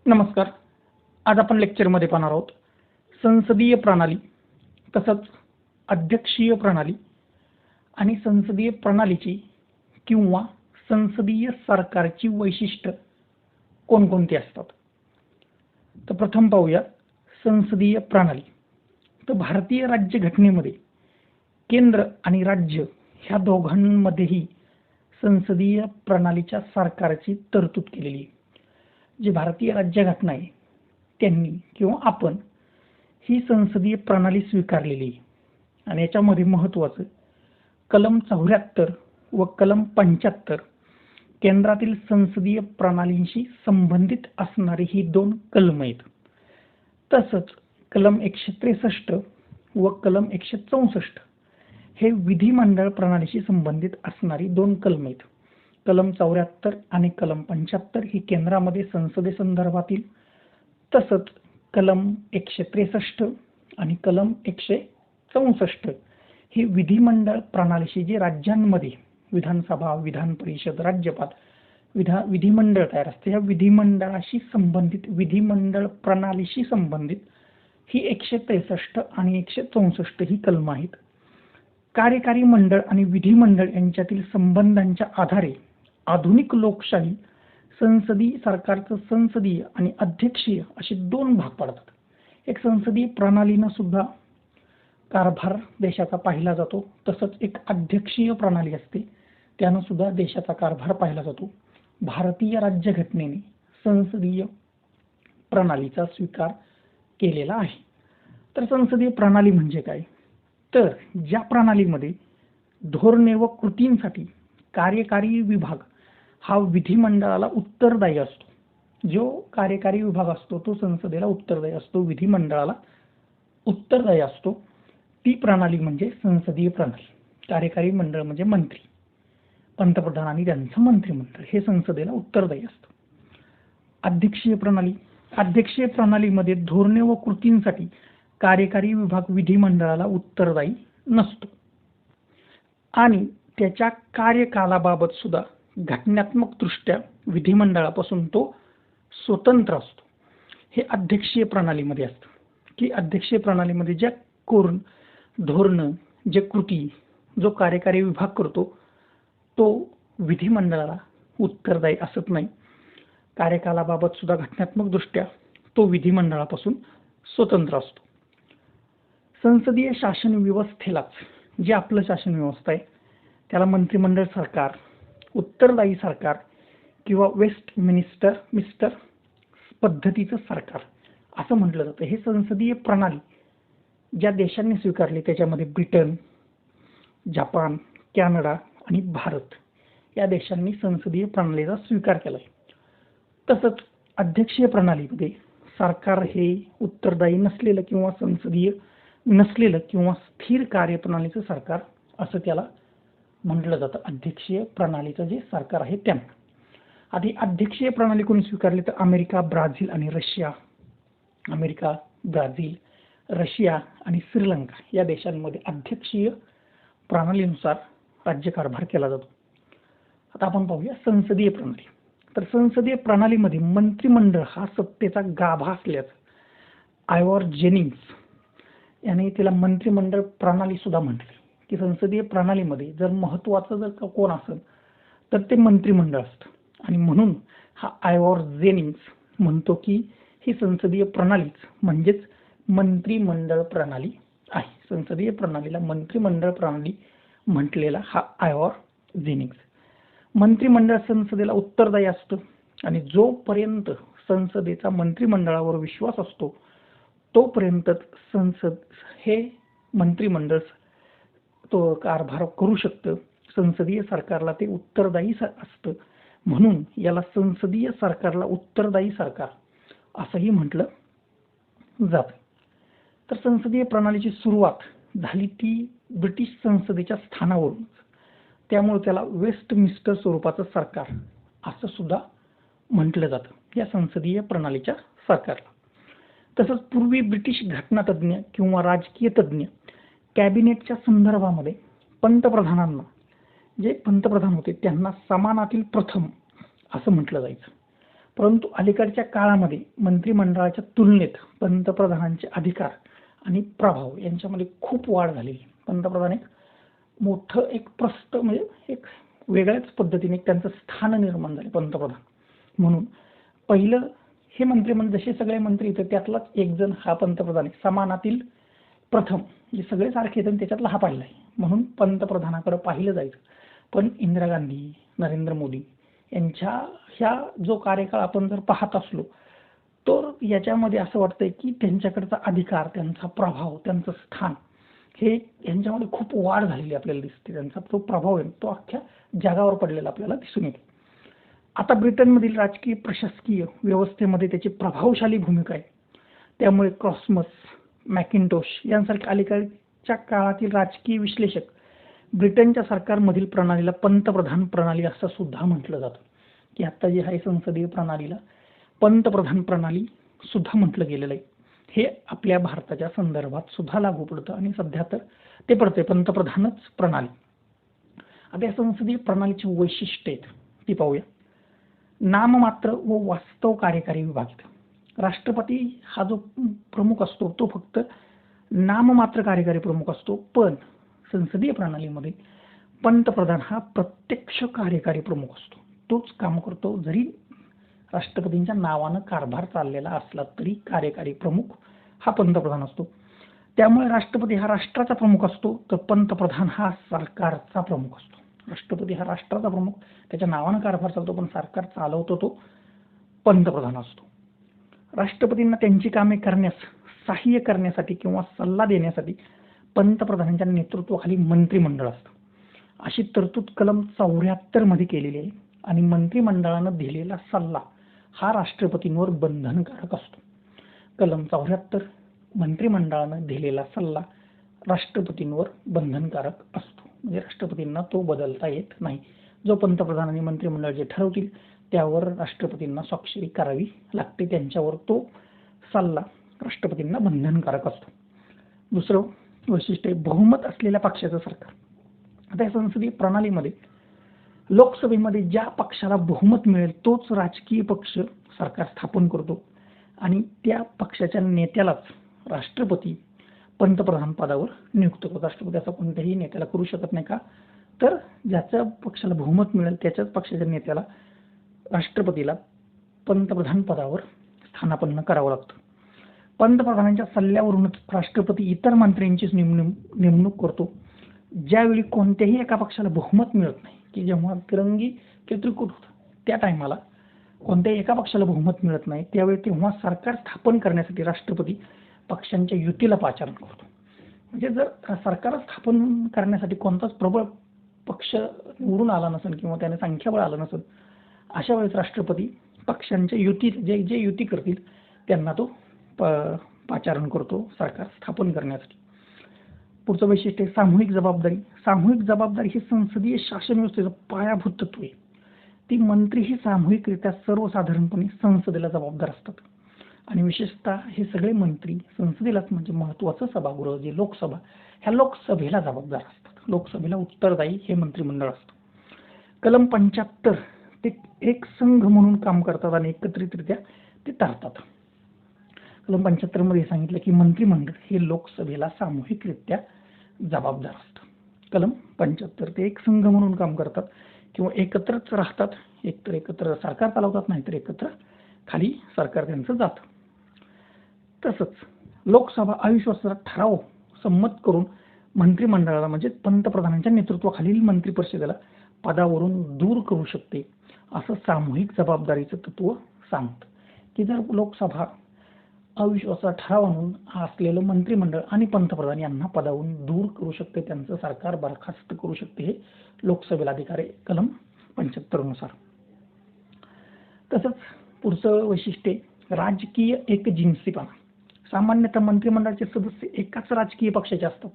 नमस्कार. आज आपण लेक्चरमध्ये पाहणार आहोत संसदीय प्रणाली, तसंच अध्यक्षीय प्रणाली आणि संसदीय प्रणालीची किंवा संसदीय सरकारची वैशिष्ट्य कोणकोणती असतात. तर प्रथम पाहूया संसदीय प्रणाली. तर भारतीय राज्यघटनेमध्ये केंद्र आणि राज्य ह्या दोघांमध्येही संसदीय प्रणालीच्या सरकारची तरतूद केलेली आहे. जी भारतीय राज्यघटना आहे त्यांनी किंवा आपण ही संसदीय प्रणाली स्वीकारलेली आहे आणि याच्यामध्ये महत्त्वाचं कलम 74 व कलम 75 केंद्रातील संसदीय प्रणालींशी संबंधित असणारी ही दोन कलम आहेत. तसंच कलम 163 व कलम 164 हे विधिमंडळ प्रणालीशी संबंधित असणारी दोन कलम आहेत. कलम 74 आणि कलम 75 ही केंद्रामध्ये संसदेसंदर्भातील, तसंच कलम 163 आणि कलम 164 ही विधिमंडळ प्रणालीशी जे राज्यांमध्ये विधानसभा, विधान परिषद, राज्यपाल विधिमंडळ तयार असते, या विधिमंडळाशी संबंधित विधिमंडळ प्रणालीशी संबंधित ही 163 आणि 164 ही कलम आहेत. कार्यकारी मंडळ आणि विधिमंडळ यांच्यातील संबंधांच्या आधारे आधुनिक लोकशाही संसदीय सरकारचं संसदीय आणि अध्यक्षीय असे दोन भाग पडतात. एक संसदीय प्रणालीनं सुद्धा कारभार देशाचा पाहिला जातो, तसंच एक अध्यक्षीय प्रणाली असते, त्यानं सुद्धा देशाचा कारभार पाहिला जातो. भारतीय राज्यघटनेने संसदीय प्रणालीचा स्वीकार केलेला आहे. तर संसदीय प्रणाली म्हणजे काय? तर ज्या प्रणालीमध्ये धोरणे व कृतींसाठी कार्यकारी विभाग हा विधिमंडळाला उत्तरदायी असतो. जो कार्यकारी विभाग असतो तो संसदेला उत्तरदायी असतो, विधिमंडळाला उत्तरदायी असतो. ती प्रणाली म्हणजे संसदीय प्रणाली. कार्यकारी मंडळ म्हणजे मंत्री, पंतप्रधान आणि त्यांचं मंत्रिमंडळ हे संसदेला उत्तरदायी असतं. अध्यक्षीय प्रणाली. अध्यक्षीय प्रणालीमध्ये धोरणे व कृतींसाठी कार्यकारी विभाग विधिमंडळाला उत्तरदायी नसतो आणि त्याच्या कार्यकालाबाबत सुद्धा घटनात्मक दृष्ट्या विधिमंडळापासून तो स्वतंत्र असतो. हे अध्यक्षीय प्रणालीमध्ये असतं की अध्यक्षीय प्रणालीमध्ये ज्या धोरणं, जे कृती जो कार्यकारी विभाग करतो तो विधिमंडळाला उत्तरदायी असत नाही. कार्यकालाबाबत सुद्धा घटनात्मक दृष्ट्या तो विधिमंडळापासून स्वतंत्र असतो. संसदीय शासन व्यवस्थेलाच जे आपलं शासन व्यवस्था आहे त्याला मंत्रिमंडळ सरकार, उत्तरदायी सरकार किंवा वेस्टमिनिस्टर पद्धतीचं सरकार असं म्हटलं जातं. हे संसदीय प्रणाली ज्या देशांनी स्वीकारली त्याच्यामध्ये ब्रिटन, जपान, कॅनडा आणि भारत या देशांनी संसदीय प्रणालीचा स्वीकार केला आहे. तसंच अध्यक्षीय प्रणालीमध्ये सरकार हे उत्तरदायी नसलेलं किंवा संसदीय नसलेलं किंवा स्थिर कार्यप्रणालीचं सरकार असं त्याला म्हटलं जातं. अध्यक्षीय प्रणालीचं जे सरकार आहे त्यांना. आधी अध्यक्षीय प्रणाली कोणी स्वीकारली तर अमेरिका, ब्राझील, रशिया आणि श्रीलंका या देशांमध्ये अध्यक्षीय प्रणालीनुसार राज्यकारभार केला जातो. आता आपण पाहूया संसदीय प्रणाली. तर संसदीय प्रणालीमध्ये मंत्रिमंडळ हा सत्तेचा गाभा असल्याचं आयव्हर जेनिंग्स याने तिला मंत्रिमंडळ प्रणाली सुद्धा म्हटली की संसदीय प्रणालीमध्ये जर महत्त्वाचं जर कोण असेल तर ते मंत्रिमंडळ असतं आणि म्हणून हा आयव्हर जेनिंग्स म्हणतो की ही संसदीय प्रणालीच म्हणजेच मंत्रिमंडळ प्रणाली आहे. संसदीय प्रणालीला मंत्रिमंडळ प्रणाली म्हटलेला हा आयव्हर जेनिंग्स. मंत्रिमंडळ संसदेला उत्तरदायी असतं आणि जोपर्यंत संसदेचा मंत्रिमंडळावर विश्वास असतो तोपर्यंत संसद हे मंत्रिमंडळ तो कारभार करू शकतं. संसदीय सरकारला ते उत्तरदायी असतं, म्हणून याला संसदीय सरकारला उत्तरदायी सरकार असंही म्हटलं जातं. तर संसदीय प्रणालीची सुरुवात झाली ती ब्रिटिश संसदेच्या स्थानावरून, त्यामुळे त्याला वेस्टमिनिस्टर स्वरूपाचं सरकार असं सुद्धा म्हटलं जातं या संसदीय प्रणालीच्या सरकारला. तसंच पूर्वी ब्रिटिश घटनातज्ञ किंवा राजकीय तज्ञ कॅबिनेटच्या संदर्भामध्ये पंतप्रधानांना, जे पंतप्रधान होते त्यांना समानातील प्रथम असं म्हटलं जायचं. परंतु अलीकडच्या काळामध्ये मंत्रिमंडळाच्या तुलनेत पंतप्रधानांचे अधिकार आणि प्रभाव यांच्यामध्ये खूप वाढ झालेली. पंतप्रधान एक मोठं एक प्रस्थ म्हणजे एक वेगळ्याच पद्धतीने त्यांचं स्थान निर्माण झाले पंतप्रधान म्हणून. पहिलं हे मंत्रिमंडळ जसे सगळे मंत्री होते त्यातलाच एक जण हा पंतप्रधान आहे, समानातील प्रथम, जे सगळे सारखे आहेत त्याच्यातला हा पहिला आहे म्हणून पंतप्रधानाकडे पाहिलं जायचं. पण इंदिरा गांधी, नरेंद्र मोदी यांच्या ह्या जो कार्यकाळ आपण जर पाहत असलो तर याच्यामध्ये असं वाटतंय की त्यांच्याकडचा अधिकार, त्यांचा प्रभाव, त्यांचं स्थान हे यांच्यामध्ये खूप वाढ झालेली आपल्याला दिसते. त्यांचा जो प्रभाव आहे तो अख्ख्या जगावर पडलेला आपल्याला दिसून येतो. आता ब्रिटनमधील राजकीय प्रशासकीय व्यवस्थेमध्ये त्याची प्रभावशाली भूमिका आहे. त्यामुळे क्रॉसमस, मॅकिंटोश यांसारख्या अलीकडच्या काळातील राजकीय विश्लेषक ब्रिटनच्या सरकारमधील प्रणालीला पंतप्रधान प्रणाली असं सुद्धा म्हटलं जातं, की आता जी आहे संसदीय प्रणालीला पंतप्रधान प्रणाली सुद्धा म्हटलं गेलेलं आहे. हे आपल्या भारताच्या संदर्भात सुद्धा लागू पडतं आणि सध्या तर ते पडते पंतप्रधानच प्रणाली. आता या संसदीय प्रणालीची वैशिष्ट्ये आहेत ती पाहूया. नाममात्र व वास्तव कार्यकारी विभाग. राष्ट्रपती हा जो प्रमुख असतो तो फक्त नाममात्र कार्यकारी प्रमुख असतो, पण संसदीय प्रणालीमध्ये पंतप्रधान हा प्रत्यक्ष कार्यकारी प्रमुख असतो. तोच काम करतो. जरी राष्ट्रपतींच्या नावानं कारभार चाललेला असला तरी कार्यकारी प्रमुख हा पंतप्रधान असतो. त्यामुळे राष्ट्रपती हा राष्ट्राचा प्रमुख असतो तर पंतप्रधान हा सरकारचा प्रमुख असतो. राष्ट्रपती हा राष्ट्राचा प्रमुख, त्याच्या नावानं कारभार चालतो, पण सरकार चालवतो तो पंतप्रधान असतो. राष्ट्रपतींना त्यांची कामे करण्यास सहाय्य करण्यासाठी किंवा सल्ला देण्यासाठी पंतप्रधानांच्या नेतृत्वाखाली मंत्रिमंडळ असतं. अशी तरतूद कलम 74 मध्ये केलेली आहे आणि मंत्रिमंडळानं दिलेला सल्ला हा राष्ट्रपतींवर बंधनकारक असतो. कलम 74 मंत्रिमंडळानं दिलेला सल्ला राष्ट्रपतींवर बंधनकारक असतो, म्हणजे राष्ट्रपतींना तो बदलता येत नाही. जो पंतप्रधान आणि मंत्रिमंडळ जे ठरवतील त्यावर राष्ट्रपतींना स्वाक्षरी करावी लागते. त्यांच्यावर तो सल्ला राष्ट्रपतींना बंधनकारक असतो. दुसरं वैशिष्ट्य बहुमत असलेल्या पक्षाचं सरकार. आता या संसदीय प्रणालीमध्ये लोकसभेमध्ये ज्या पक्षाला बहुमत मिळेल तोच राजकीय पक्ष सरकार स्थापन करतो आणि त्या पक्षाच्या नेत्यालाच राष्ट्रपती पंतप्रधान पदावर नियुक्त करतो. राष्ट्रपती असं कोणत्याही नेत्याला करू शकत नाही. का तर ज्याच्या पक्षाला बहुमत मिळेल त्याच्याच पक्षाच्या नेत्याला राष्ट्रपतीला पंतप्रधान पदावर स्थानापन्न करावं लागतं. पंतप्रधानांच्या सल्ल्यावरूनच राष्ट्रपती इतर मंत्र्यांची नेमणूक करतो. ज्यावेळी कोणत्याही एका पक्षाला बहुमत मिळत नाही, की जेव्हा तिरंगी त्रिकूट होतं त्या टायमाला कोणत्याही एका पक्षाला बहुमत मिळत नाही, त्यावेळी तेव्हा सरकार स्थापन करण्यासाठी राष्ट्रपती पक्षांच्या युतीला पाचारण करतो. म्हणजे जर सरकार स्थापन करण्यासाठी कोणताच प्रबळ पक्ष निवडून आला नसेल किंवा त्याने संख्याबळ आलं नसेल, अशा वेळेस राष्ट्रपती पक्षांच्या युती जे युती करतील त्यांना तो पाचारण करतो सरकार स्थापन करण्यासाठी. पुढचं वैशिष्ट्य सामूहिक जबाबदारी. सामूहिक जबाबदारी ही संसदीय शासन व्यवस्थेचं पायाभूत तत्व आहे. ती मंत्रीही सामूहिकरित्या सर्वसाधारणपणे संसदेला जबाबदार असतात आणि विशेषतः हे सगळे मंत्री संसदेलाच म्हणजे महत्त्वाचं सभागृह जे लोकसभा, ह्या लोकसभेला जबाबदार असतात. लोकसभेला उत्तरदायी हे मंत्रिमंडळ असतं. कलम 75 ते एक संघ म्हणून काम करतात आणि एकत्रितरित्या ते ठरतात. कलम 75 मध्ये सांगितलं की मंत्रिमंडळ हे लोकसभेला सामूहिकरित्या जबाबदार असतं. कलम 75 ते एक संघ म्हणून काम करतात किंवा एकत्रच राहतात. एकतर एकत्र सरकार चालवतात, नाहीतर एकत्र खाली सरकार त्यांचं जातं. तसंच लोकसभा अविश्वासाचा ठराव संमत करून मंत्रिमंडळाला म्हणजे पंतप्रधानांच्या नेतृत्वाखालील मंत्रिपरिषदेला पदावरून दूर करू शकते, असं सामूहिक जबाबदारीचं तत्व सांगतं. की जर लोकसभा अविश्वासाचा ठराव आणून असलेलं मंत्रिमंडळ आणि पंतप्रधान यांना पदावरून दूर करू शकते, त्यांचं सरकार बरखास्त करू शकते, हे लोकसभेला अधिकार आहे कलम 75 नुसार. तसंच पुढचं वैशिष्ट्य राजकीय एकजिन्सीपणा. सामान्यतः मंत्रिमंडळाचे सदस्य एकाच राजकीय पक्षाचे असतात,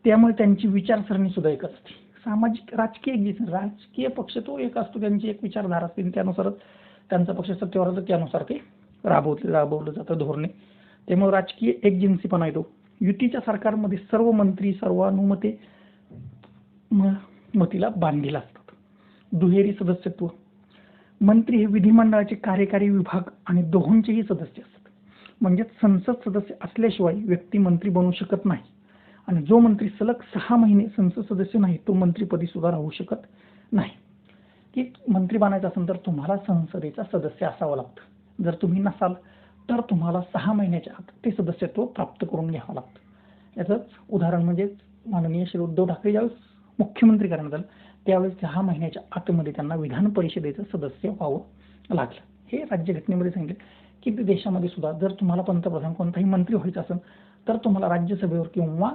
त्यामुळे त्यांची विचारसरणी सुद्धा एकच असते. सामाजिक राजकीय पक्ष तो एक असतो, त्यांची एक विचारधारा असते, त्यानुसारच त्यांचा पक्ष सत्तेवर असतो, त्यानुसार ते राबवलं जातं धोरणे. त्यामुळे राजकीय एकजिन्सीपणा येतो. युतीच्या सरकारमध्ये सर्व मंत्री सर्वानुमते मतीला बांधील असतात. दुहेरी सदस्यत्व. मंत्री हे विधिमंडळाचे कार्यकारी विभाग आणि दोहोंचेही सदस्य असतात. म्हणजेच संसद सदस्य असल्याशिवाय व्यक्ती मंत्री बनू शकत नाही. आणि जो मंत्री सलग 6 महिने संसद सदस्य नाही तो मंत्रीपदी सुद्धा राहू शकत नाही. की मंत्री बनायचं असेल तर तुम्हाला संसदेचा सदस्य असावं लागतं. जर तुम्ही नसाल तर तुम्हाला 6 महिन्याच्या आत ते सदस्यत्व प्राप्त करून घ्यावं लागतं. याचंच उदाहरण म्हणजे माननीय श्री उद्धव ठाकरे ज्यावेळेस मुख्यमंत्री करण्यात आलं त्यावेळेस 6 महिन्याच्या आतमध्ये त्यांना विधान परिषदेचं सदस्य व्हावं लागलं. हे राज्यघटनेमध्ये सांगितलं की देशामध्ये सुद्धा जर तुम्हाला पंतप्रधान कोणताही मंत्री व्हायचं असेल तर तुम्हाला राज्यसभेवर किंवा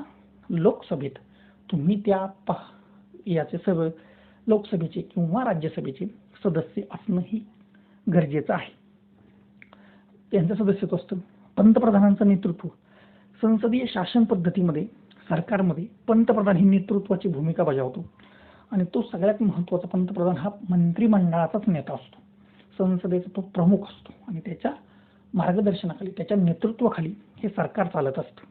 लोकसभेत तुम्ही त्या याचे सगळं लोकसभेचे किंवा राज्यसभेचे सदस्य असणं ही गरजेचं आहे. त्यांचं सदस्यत्व असतं. पंतप्रधानांचं नेतृत्व संसदीय शासन पद्धतीमध्ये सरकारमध्ये पंतप्रधान ही नेतृत्वाची भूमिका बजावतो आणि तो सगळ्यात महत्त्वाचा पंतप्रधान हा मंत्रिमंडळाचाच नेता असतो. संसदेचा तो प्रमुख असतो आणि त्याच्या मार्गदर्शनाखाली त्याच्या नेतृत्वाखाली हे सरकार चालत असतं.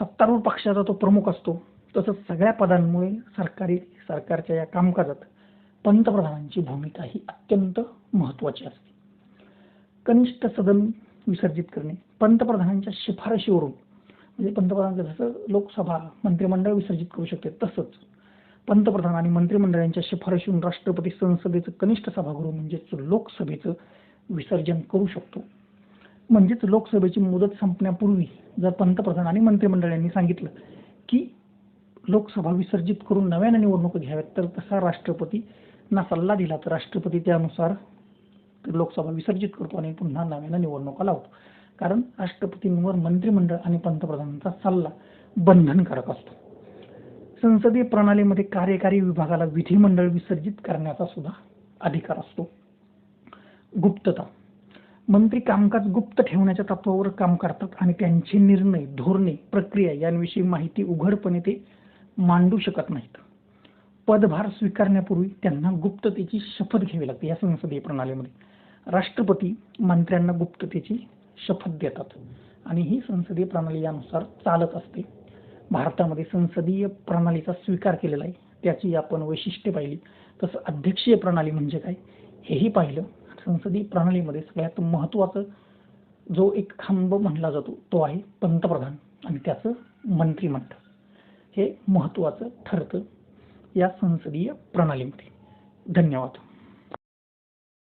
सत्तारूढ पक्षाचा तो प्रमुख असतो. तसंच सगळ्या पदांमुळे सरकारच्या या कामकाजात पंतप्रधानांची भूमिका ही अत्यंत महत्त्वाची असते. कनिष्ठ सदन विसर्जित करणे पंतप्रधानांच्या शिफारशीवरून म्हणजे पंतप्रधान जसं लोकसभा मंत्रिमंडळ विसर्जित करू शकते तसंच पंतप्रधान आणि मंत्रिमंडळांच्या शिफारशीवरून राष्ट्रपती संसदेचं कनिष्ठ सभागृह म्हणजेच लोकसभेचं विसर्जन करू शकतो. म्हणजेच लोकसभेची मुदत संपण्यापूर्वी जर पंतप्रधान आणि मंत्रिमंडळांनी सांगितलं की लोकसभा विसर्जित करून नव्याने निवडणूक घ्याव्यात तर तसा राष्ट्रपतींना सल्ला दिला तर राष्ट्रपती त्यानुसार लोकसभा विसर्जित करतो आणि पुन्हा नव्याने निवडणुका लावतो. कारण राष्ट्रपतींवर मंत्रिमंडळ आणि पंतप्रधानांचा सल्ला बंधनकारक असतो. संसदीय प्रणालीमध्ये कार्यकारी विभागाला विधिमंडळ विसर्जित करण्याचा सुद्धा अधिकार असतो. गुप्तता मंत्री कामकाज गुप्त ठेवण्याच्या तत्वावर काम करतात आणि त्यांचे निर्णय धोरणे प्रक्रिया यांविषयी माहिती उघडपणे ते मांडू शकत नाहीत. पदभार स्वीकारण्यापूर्वी त्यांना गुप्ततेची शपथ घ्यावी लागते. या संसदीय प्रणालीमध्ये राष्ट्रपती मंत्र्यांना गुप्ततेची शपथ देतात आणि ही संसदीय प्रणाली यानुसार चालत असते. भारतामध्ये संसदीय प्रणालीचा स्वीकार केलेला आहे. त्याची आपण वैशिष्ट्ये पाहिली. तसं अध्यक्षीय प्रणाली म्हणजे काय हेही पाहिलं. संसदीय प्रणालीमध्ये सगळ्यात महत्त्वाचं जो एक खांब म्हणला जातो तो आहे पंतप्रधान आणि त्याचं मंत्रिमंडळ. हे महत्त्वाचं ठरतं या संसदीय प्रणालीमध्ये. धन्यवाद.